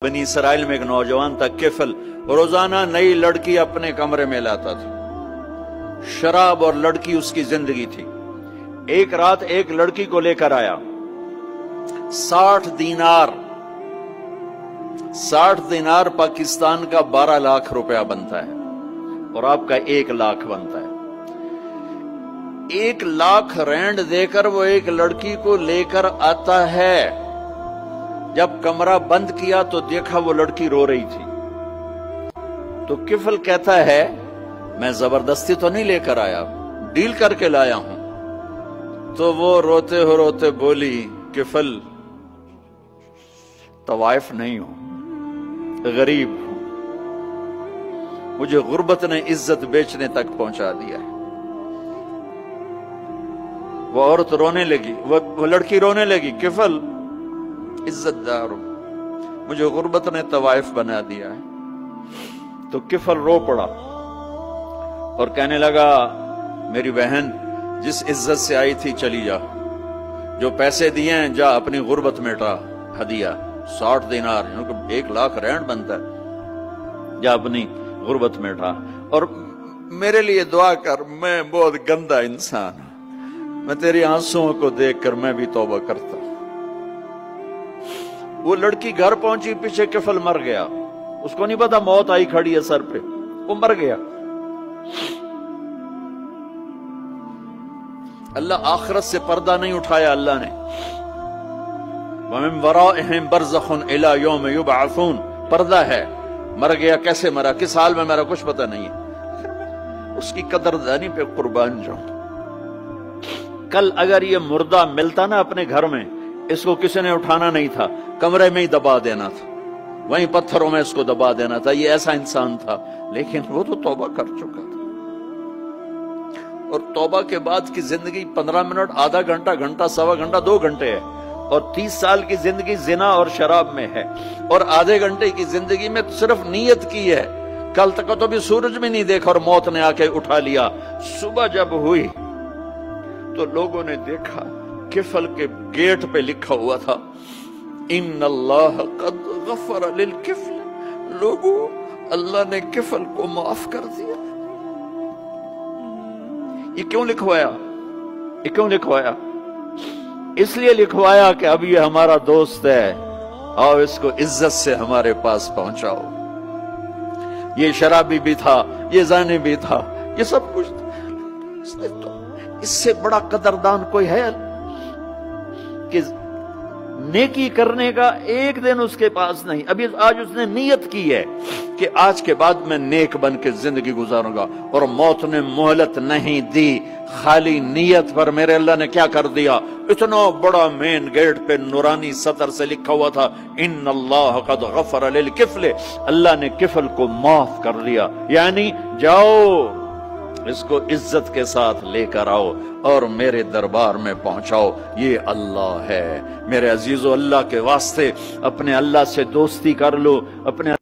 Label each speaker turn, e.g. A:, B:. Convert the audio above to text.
A: بنی اسرائیل میں ایک نوجوان تھا کفل، روزانہ نئی لڑکی اپنے کمرے میں لاتا تھا، شراب اور لڑکی اس کی زندگی تھی۔ ایک رات ایک لڑکی کو لے کر آیا، 60 دینار پاکستان کا 12 لاکھ روپیہ بنتا ہے اور آپ کا 1 لاکھ بنتا ہے۔ 1 لاکھ رینڈ دے کر وہ ایک لڑکی کو لے کر آتا ہے۔ جب کمرہ بند کیا تو دیکھا وہ لڑکی رو رہی تھی، تو کفل کہتا ہے میں زبردستی تو نہیں لے کر آیا، ڈیل کر کے لایا ہوں۔ تو وہ روتے ہو روتے بولی، کفل طوائف نہیں ہوں، غریب ہوں، مجھے غربت نے عزت بیچنے تک پہنچا دیا ہے۔ وہ عورت رونے لگی، وہ لڑکی رونے لگی، کفل عزت دار ہوں، مجھے غربت نے طوائف بنا دیا ہے۔ تو کفل رو پڑا اور کہنے لگا، میری بہن جس عزت سے آئی تھی چلی جا، جو پیسے دیے ہیں جا اپنی غربت مٹا، ہدیہ 60 دینار، 1 لاکھ رینڈ بنتا ہے، جا اپنی غربت مٹا، اور میرے لیے دعا کر، میں بہت گندا انسان ہوں، میں تیری آنسوؤں کو دیکھ کر میں بھی توبہ کرتا ہوں۔ وہ لڑکی گھر پہنچی، پیچھے کفل مر گیا، اس کو نہیں پتا موت آئی کھڑی ہے سر پہ، وہ مر گیا۔ اللہ آخرت سے پردہ نہیں اٹھایا اللہ نے، وَمِن وَرَائِهِمْ بَرْزَخٌ إِلَى يَوْمِ يُبْعَثُونَ، پردہ ہے، مر گیا، کیسے مرا، کس حال میں مرا، کچھ پتہ نہیں ہے، اس کی قدردانی پہ قربان جاؤں۔ کل اگر یہ مردہ ملتا نا اپنے گھر میں، اس کو کسی نے اٹھانا نہیں تھا، کمرے میں ہی دبا دینا تھا، وہیں پتھروں میں اس کو دبا دینا تھا، یہ ایسا انسان تھا، لیکن وہ تو توبہ کر چکا تھا۔ اور توبہ کے بعد کی زندگی 15 منٹ، آدھا گھنٹہ، گھنٹہ، سوا گھنٹہ، 2 گھنٹے ہے، اور 30 سال کی زندگی زنا اور شراب میں ہے، اور آدھے گھنٹے کی زندگی میں صرف نیت کی ہے۔ کل تک تو بھی سورج بھی نہیں دیکھا اور موت نے آ کے اٹھا لیا۔ صبح جب ہوئی تو لوگوں نے دیکھا کفل کے گیٹ پہ لکھا ہوا تھا، ان اللہ قد غفر للکفل، لوگوں اللہ نے کفل کو معاف کر دیا۔ یہ کیوں لکھوایا؟ یہ کیوں لکھوایا؟ اس لیے لکھوایا کہ اب یہ ہمارا دوست ہے، اور اس کو عزت سے ہمارے پاس پہنچاؤ۔ یہ شرابی بھی تھا، یہ زانی بھی تھا، یہ سب کچھ تھا۔ اس سے بڑا قدردان کوئی ہے کہ نیکی کرنے کا ایک دن اس کے پاس نہیں؟ ابھی آج اس نے نیت کی ہے کہ آج کے بعد میں نیک بن کے زندگی گزاروں گا، اور موت نے مہلت نہیں دی، خالی نیت پر میرے اللہ نے کیا کر دیا، اتنا بڑا مین گیٹ پہ نورانی سطر سے لکھا ہوا تھا، ان اللہ قد غفر للکفل، اللہ نے کفل کو معاف کر لیا۔ یعنی جاؤ اس کو عزت کے ساتھ لے کر آؤ اور میرے دربار میں پہنچاؤ، یہ اللہ ہے۔ میرے عزیزو، اللہ کے واسطے اپنے اللہ سے دوستی کر لو، اپنے